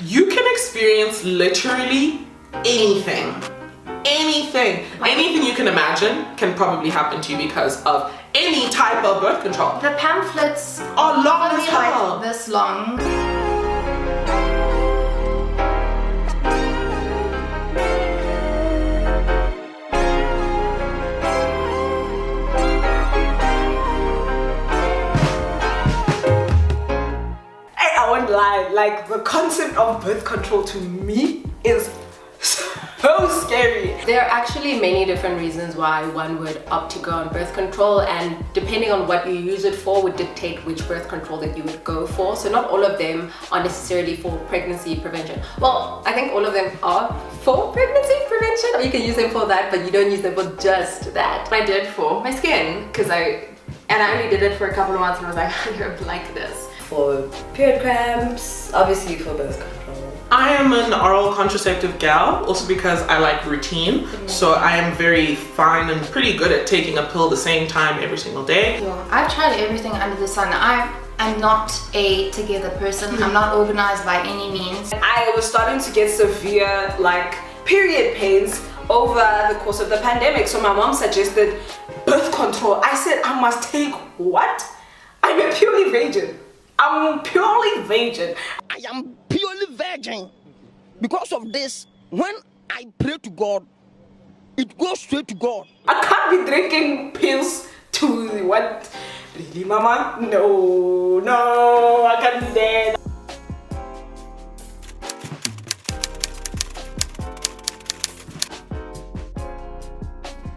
You can experience literally anything. Anything you can imagine can probably happen to you because of any type of birth control. The pamphlets are long as hell. Like this long. I won't lie, like the concept of birth control to me is so scary. There are actually many different reasons why one would opt to go on birth control, and depending on what you use it for would dictate which birth control that you would go for. So not all of them are necessarily for pregnancy prevention. Well, I think all of them are for pregnancy prevention, or you can use them for that, but you don't use them for just that. I did for my skin, because I only did it for a couple of months and I was like, I don't like this. For period cramps, obviously for birth control. I am an oral contraceptive gal, also because I like routine. So I am very fine and pretty good at taking a pill the same time every single day. I've tried everything under the sun. I'm not a together person. I'm not organized by any means. I was starting to get severe like period pains over the course of the pandemic. So my mom suggested birth control. I said I must take what? I'm a purely virgin. I'm purely virgin. I am purely virgin. Because of this, when I pray to God, it goes straight to God. I can't be drinking pills to what? Really, mama? No, I can't do that.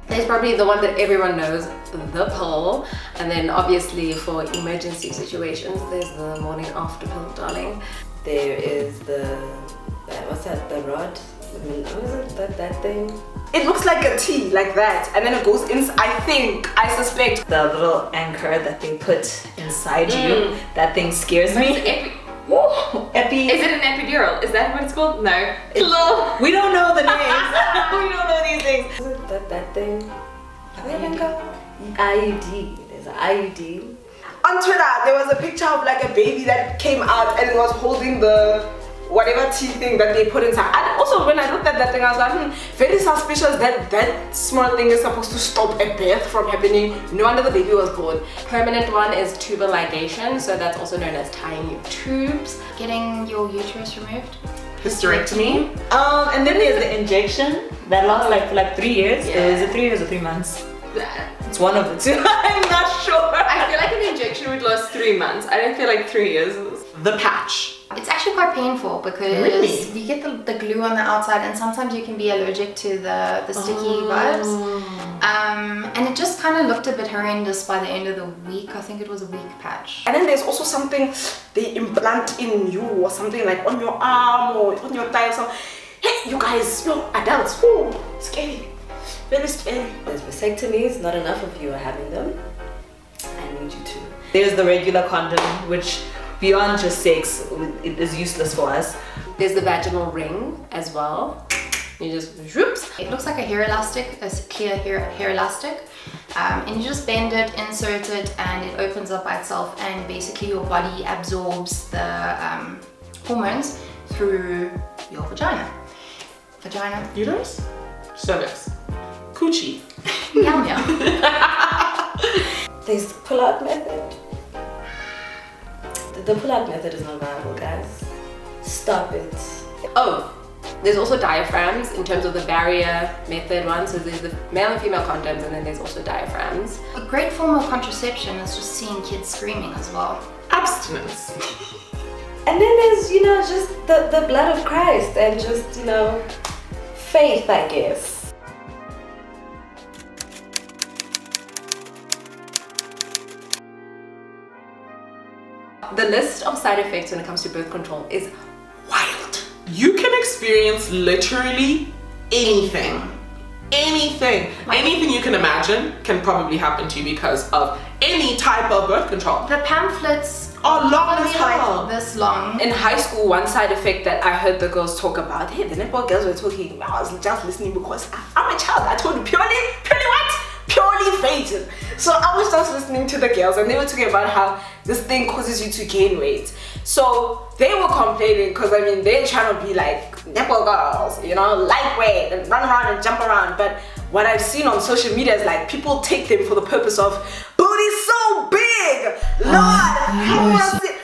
There's probably the one that everyone knows, the pill, and then obviously for emergency situations there's the morning after pill, darling. There is the, what's that, the rod? What is it, that thing? It looks like a T, like that, and then it goes in. I suspect the little anchor that they put inside you. That thing scares me. Epi. Is it an epidural? Is that what it's called? No. We don't know the names. We don't know these things. Is it that thing? IUD. There's an IUD. On Twitter, there was a picture of like a baby that came out and it was holding the whatever tea thing that they put inside. And also when I looked at that thing, I was like, very suspicious that that small thing is supposed to stop a birth from happening. No wonder the baby was born. Permanent one is tubal ligation, so that's also known as tying your tubes. Getting your uterus removed. Hysterectomy. And then there's the injection that lasts for like 3 years. Yeah. Is it 3 years or 3 months? It's one of the two. I'm not sure. I feel like an injection would last 3 months. I don't feel like 3 years. The patch. It's actually quite painful because you get the glue on the outside, and sometimes you can be allergic to the sticky vibes. And it just kind of looked a bit horrendous by the end of the week. I think it was a week patch. And then there's also something they implant in you or something like on your arm or on your thigh or something. Hey, you guys, adults, scary. Very scary. There's vasectomies, not enough of you are having them. I need you to. There's the regular condom, which beyond just sex, it is useless for us. There's the vaginal ring as well. You just whoops. It looks like a hair elastic, a clear hair elastic. And you just bend it, insert it, and it opens up by itself, and basically your body absorbs the hormones through your vagina. Uterus? Cervix. Coochie. Yum yum. There's the pull-out method. The pull-out method is not viable, guys. Stop it. Oh, there's also diaphragms in terms of the barrier method one. So there's the male and female condoms, and then there's also diaphragms. A great form of contraception is just seeing kids screaming as well. Abstinence. And then there's, just the blood of Christ and just, faith, I guess. The list of side effects when it comes to birth control is Wild. You can experience literally anything. Anything you can imagine can probably happen to you because of any type of birth control. The pamphlets are long as hell. Like this long. In high school, one side effect that I heard the girls talk about, hey, the netball girls were talking, I was just listening because I'm a child. I told you, purely what? purely vagin. So I was just listening to the girls and they were talking about how this thing causes you to gain weight. So they were complaining because I mean they're trying to be like nipple girls, you know, lightweight and run around and jump around. But what I've seen on social media is like people take them for the purpose of booty's so big, Lord, how was it?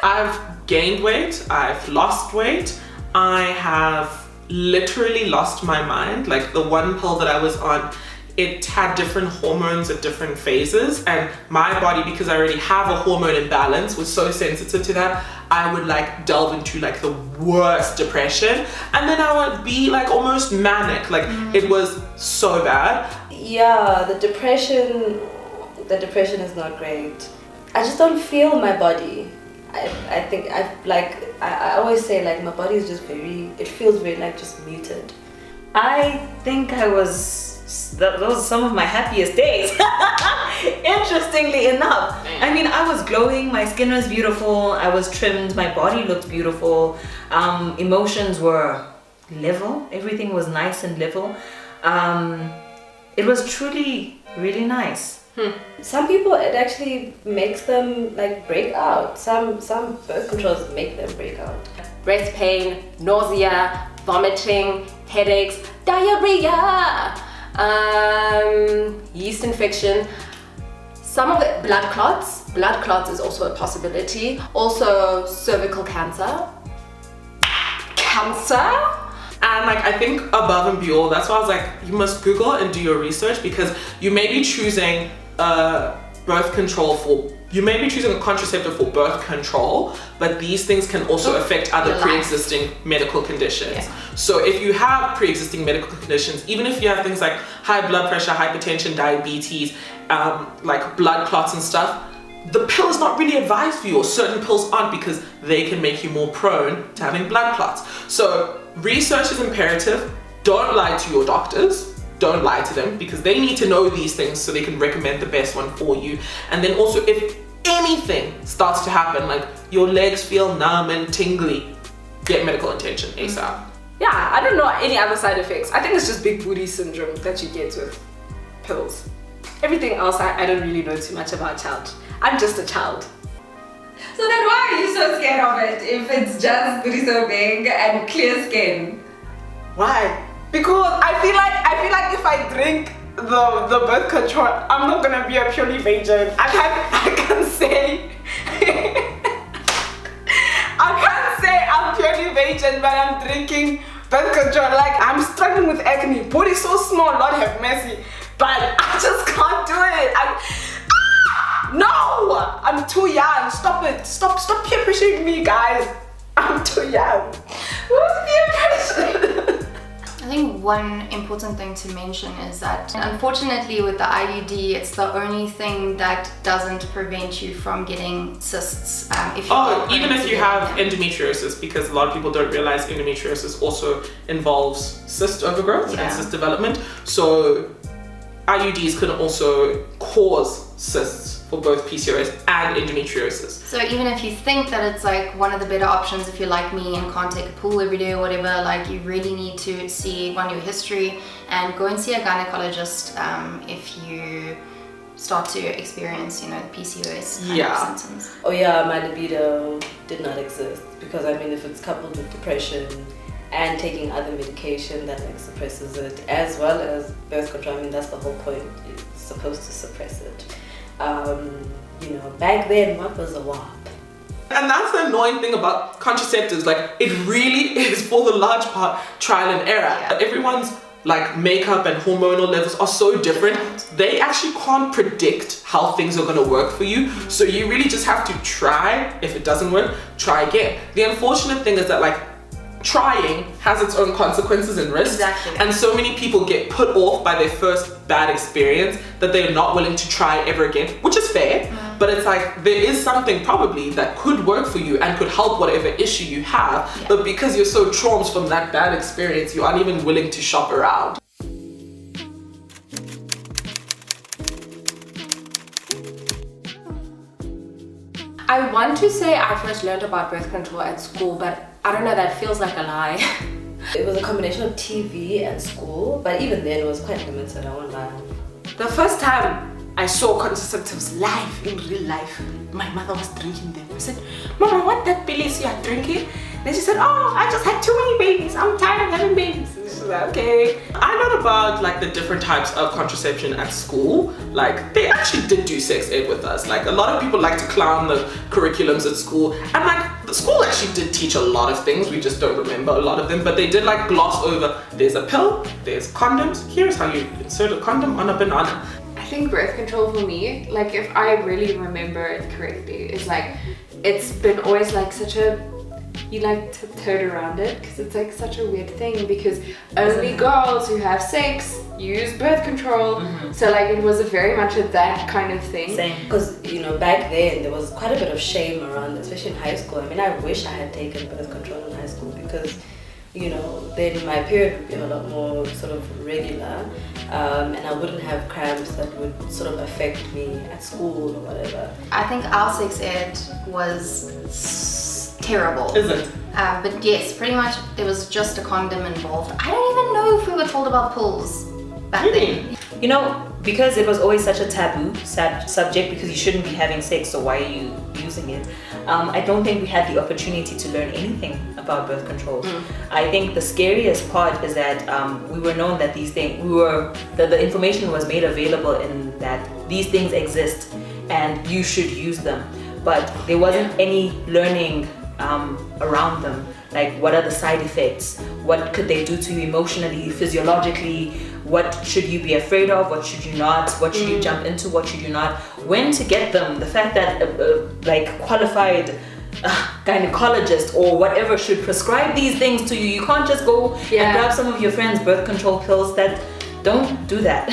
I've gained weight, I've lost weight, I have literally lost my mind. Like the one pill that I was on, it had different hormones at different phases, and my body, because I already have a hormone imbalance, was so sensitive to that. I would like delve into like the worst depression, and then I would be like almost manic. Like it was so bad. Yeah, the depression is not great. I just don't feel my body. I think I always say like my body is just it feels very like just muted. I think those are some of my happiest days. Interestingly enough. I mean, I was glowing, my skin was beautiful, I was trimmed, my body looked beautiful, emotions were level, everything was nice and level. It was truly really nice. Some people, it actually makes them like break out. Some birth controls make them break out. Breast pain, nausea, vomiting, headaches, diarrhea, yeast infection, some of the blood clots is also a possibility. Also cervical cancer. And like I think above and beyond, that's why I was like, you must Google and do your research, because you may be choosing a contraceptive for birth control, but these things can also affect other pre-existing medical conditions. Yeah. So if you have pre-existing medical conditions, even if you have things like high blood pressure, hypertension, diabetes, like blood clots and stuff, the pill is not really advised for you, or certain pills aren't, because they can make you more prone to having blood clots. So research is imperative. Don't lie to your doctors. Don't lie to them, because they need to know these things so they can recommend the best one for you. And then also, if anything starts to happen, like your legs feel numb and tingly, get medical attention ASAP. Yeah, I don't know any other side effects. I think it's just big booty syndrome that you get with pills. Everything else, I don't really know too much about, child. I'm just a child. So then why are you so scared of it if it's just booty so big and clear skin? Why? Because I feel like if I drink the birth control, I'm not gonna be a purely virgin. I can't say I'm purely virgin, but I'm drinking birth control. Like I'm struggling with acne. Body so small, Lord have mercy. But I just can't do it. No! I'm too young. Stop it. Stop peer pressuring me, guys. I'm too young. Who's peer pressuring? I think one important thing to mention is that unfortunately with the IUD, it's the only thing that doesn't prevent you from getting cysts. Even if you have endometriosis, because a lot of people don't realize endometriosis also involves cyst overgrowth and cyst development. So IUDs can also cause cysts for both PCOS and endometriosis. So even if you think that it's like one of the better options, if you're like me and can't take a pill every day or whatever, like you really need to see your history and go and see a gynecologist if you start to experience, the PCOS kind of symptoms. Oh yeah, my libido did not exist, because I mean if it's coupled with depression and taking other medication that like suppresses it, as well as birth control, I mean that's the whole point, it's supposed to suppress it. Back then, what was a WAP? And that's the annoying thing about contraceptives. Like, it really is, for the large part, trial and error. Yeah. Everyone's like makeup and hormonal levels are so different. They actually can't predict how things are going to work for you. So you really just have to try. If it doesn't work, try again. The unfortunate thing is that like trying has its own consequences and risks. Exactly. And so many people get put off by their first bad experience that they're not willing to try ever again, which is fair. But it's like, there is something probably that could work for you and could help whatever issue you have. Yeah. But because you're so traumatized from that bad experience, you aren't even willing to shop around. I want to say I first learned about birth control at school, but I don't know, that feels like a lie. It was a combination of TV and school, but even then it was quite limited, I won't lie. The first time I saw contraceptives live, in real life, my mother was drinking them. I said, Mama, what that pill is you are drinking? Then she said, oh, I just had too many babies. I'm tired of having babies. She's like, okay. I learned about like the different types of contraception at school. Like they actually did do sex ed with us. Like a lot of people like to clown the curriculums at school. And like the school actually did teach a lot of things. We just don't remember a lot of them. But they did like gloss over, there's a pill, there's condoms. Here's how you insert a condom on a banana. I think birth control for me, like if I really remember it correctly, is like it's been always like such a, you like tiptoed around it because it's like such a weird thing because only girls who have sex use birth control. So like it was a very much of that kind of thing. Same, because you know back then there was quite a bit of shame around, especially in high school. I mean, I wish I had taken birth control in high school because you know then my period would be a lot more sort of regular. And I wouldn't have cramps that would sort of affect me at school or whatever. I think our sex ed was terrible. Is it? But yes, pretty much there was just a condom involved. I don't even know if we were told about pills back then. You know, because it was always such a taboo subject because you shouldn't be having sex, so why are you using it? I don't think we had the opportunity to learn anything about birth control. I think the scariest part is that we were known that these things, the information was made available in that these things exist and you should use them. But there wasn't any learning around them. Like what are the side effects? What could they do to you emotionally, physiologically? What should you be afraid of? What should you not? What should you jump into? What should you not? When to get them? The fact that like qualified gynecologist or whatever should prescribe these things to you. You can't just go and grab some of your friends' birth control pills. That don't do that.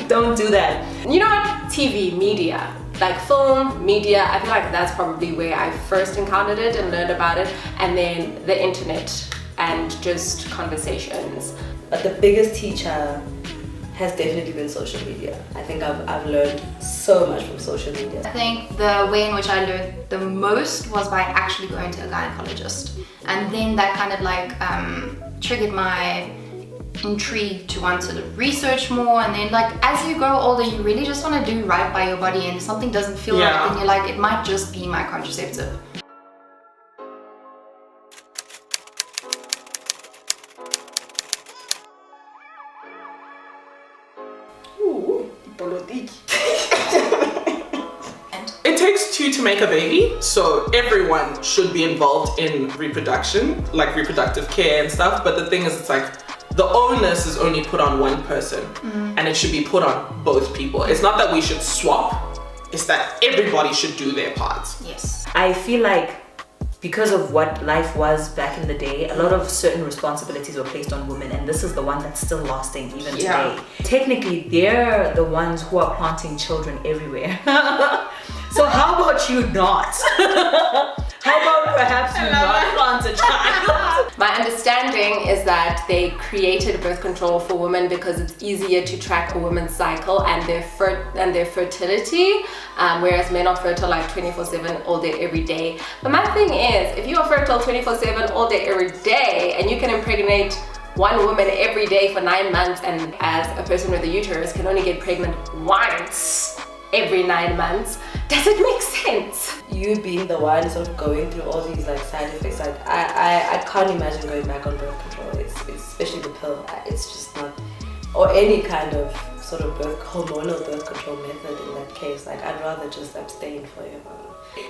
Don't do that. You know what? TV, media, like film, media, I feel like that's probably where I first encountered it and learned about it, and then the internet and just conversations. But the biggest teacher has definitely been social media. I think I've learned so much from social media. I think the way in which I learned the most was by actually going to a gynecologist. And then that kind of like triggered my intrigue to want to research more, and then like as you grow older you really just want to do right by your body, and if something doesn't feel right then you're like, it might just be my contraceptive. It takes two to make a baby, so everyone should be involved in reproduction, like reproductive care and stuff. But the thing is, it's like the onus is only put on one person, and it should be put on both people. It's not that we should swap, it's that everybody should do their parts. Yes. I feel like because of what life was back in the day, a lot of certain responsibilities were placed on women, and this is the one that's still lasting even today. Technically, they're the ones who are planting children everywhere. So how about you not? How about perhaps you not plant a child? My understanding is that they created birth control for women because it's easier to track a woman's cycle and their fertility, whereas men are fertile like 24/7 all day every day. But my thing is, if you are fertile 24/7 all day every day and you can impregnate one woman every day for 9 months, and as a person with a uterus can only get pregnant once every 9 months, does it make sense? You being the one sort of going through all these like side effects, like I can't imagine going back on birth control. It's especially the pill. It's just not, or any kind of sort of hormonal birth control method in that case. Like I'd rather just abstain forever.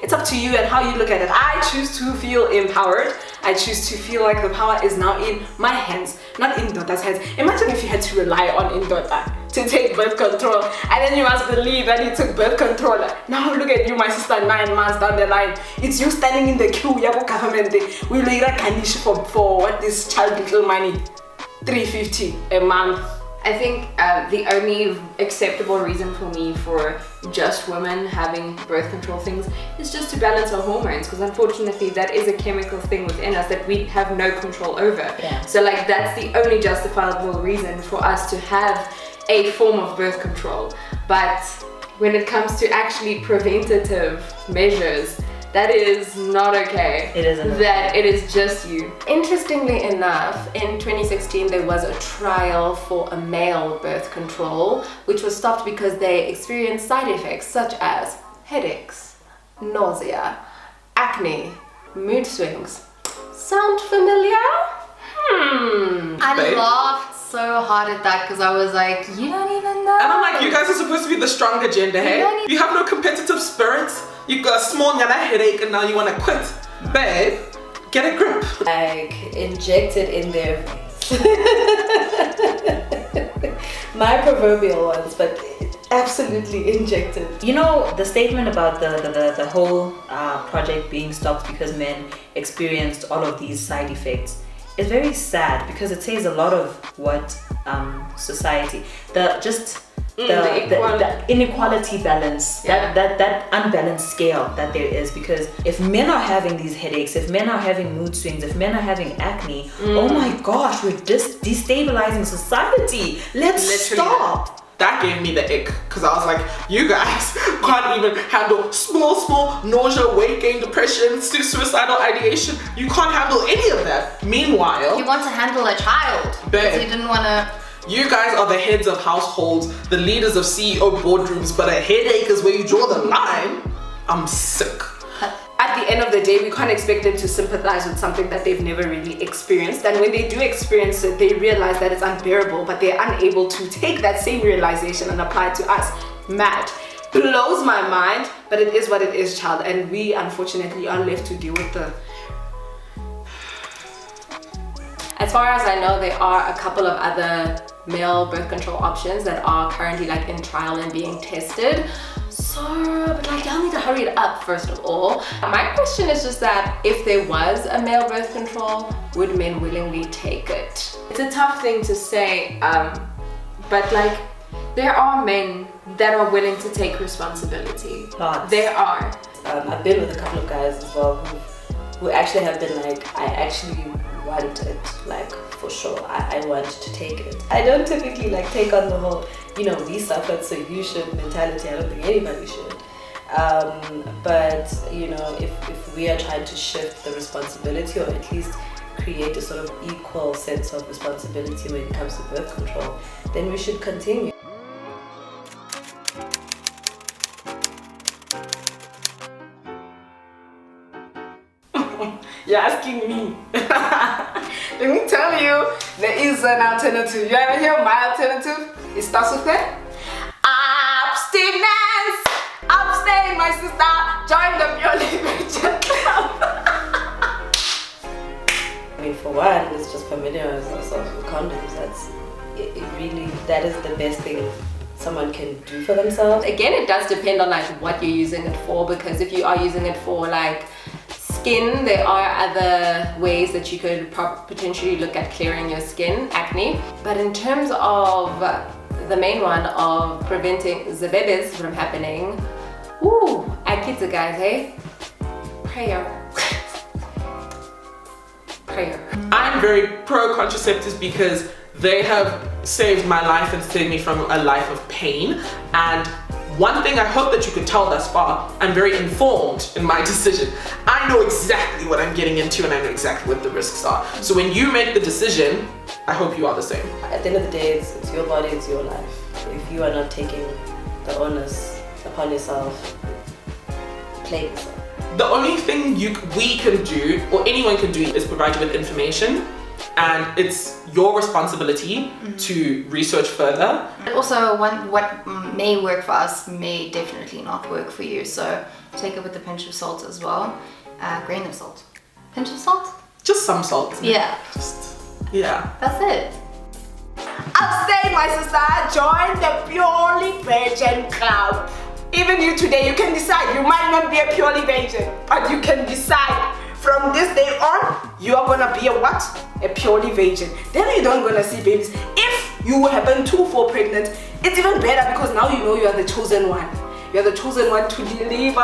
It's up to you and how you look at it. I choose to feel empowered. I choose to feel like the power is now in my hands, not in Dota's hands. Imagine if you had to rely on Indota to take birth control, and then you must believe that you took birth control. Now look at you, my sister, 9 months down the line. It's you standing in the queue, yabo government. We will garnish for what this child little money, 350 a month. I think the only acceptable reason for me for just women having birth control things is just to balance our hormones, because unfortunately that is a chemical thing within us that we have no control over. So like that's the only justifiable reason for us to have a form of birth control. But when it comes to actually preventative measures, That is not okay. It isn't. That it is just you. Interestingly enough, in 2016 there was a trial for a male birth control which was stopped because they experienced side effects such as headaches, nausea, acne, mood swings. Sound familiar? I laughed so hard at that because I was like, you don't even know. And I'm like, you guys are supposed to be the stronger gender, hey? You have no competitive spirit. You got a small headache and now you want to quit. Babe, get a grip. Like, injected in their face. My proverbial ones, but absolutely injected. You know, the statement about the whole project being stopped because men experienced all of these side effects is very sad because it says a lot of what society, the inequality balance, that unbalanced scale that there is, because if men are having these headaches, if men are having mood swings, if men are having acne, oh my gosh, we're just destabilizing society. Let's stop. That gave me the ick because I was like, you guys can't even handle small nausea, weight gain, depression, suicidal ideation. You can't handle any of that. Meanwhile, You want to handle a child. Because you didn't want to. you guys are the heads of households, the leaders of CEO boardrooms, but a headache is where you draw the line. I'm sick. At the end of the day, we can't expect them to sympathize with something that they've never really experienced. And when they do experience it, they realize that it's unbearable, but they're unable to take that same realization and apply it to us. Mad. Blows my mind, but it is what it is, child. And we, unfortunately, are left to deal with the... As far as I know, there are a couple of other male birth control options that are currently like in trial and being tested. So, but like, y'all need to hurry it up first of all. My question is just that if there was a male birth control, would men willingly take it? It's a tough thing to say, but like, there are men that are willing to take responsibility. Lots. There are. I've been with a couple of guys as well who actually have been like, I actually want it, like for sure, I want to take it. I don't typically like take on the whole, you know, we suffered so you should mentality. I don't think anybody should. But you know, if we are trying to shift the responsibility, or at least create a sort of equal sense of responsibility when it comes to birth control, then we should continue. You're asking me. Let me tell you, there is an alternative. You ever hear my alternative? It starts with it. Abstinence! Abstain, my sister! Join the purely virgin club! I mean, for one, it's just familiarize ourselves with condoms. That is the best thing someone can do for themselves. Again, it does depend on like what you're using it for, because if you are using it for like skin, there are other ways that you could potentially look at clearing your skin, acne. But in terms of the main one of preventing the babies from happening, ooh, akita guys, hey? Prayer. Prayer. I'm very pro contraceptives because they have saved my life and saved me from a life of pain. And one thing I hope that you could tell thus far, I'm very informed in my decision. I know exactly what I'm getting into and I know exactly what the risks are. So when you make the decision, I hope you are the same. At the end of the day, it's your body, it's your life. If you are not taking the onus upon yourself, play yourself. The only thing we can do, or anyone can do, is provide you with information. And it's your responsibility to research further. But also, what may work for us may definitely not work for you. So take it with a pinch of salt as well. Grain of salt. Pinch of salt? Just some salt. Yeah. Yeah. That's it. Abstain, my sister! Join the purely virgin club! Even you today, you can decide. You might not be a purely virgin, but you can decide. From this day on, you are gonna be a what? A purely virgin. Then you don't gonna see babies. If you happen to fall pregnant, it's even better because now you know you are the chosen one. You are the chosen one to deliver.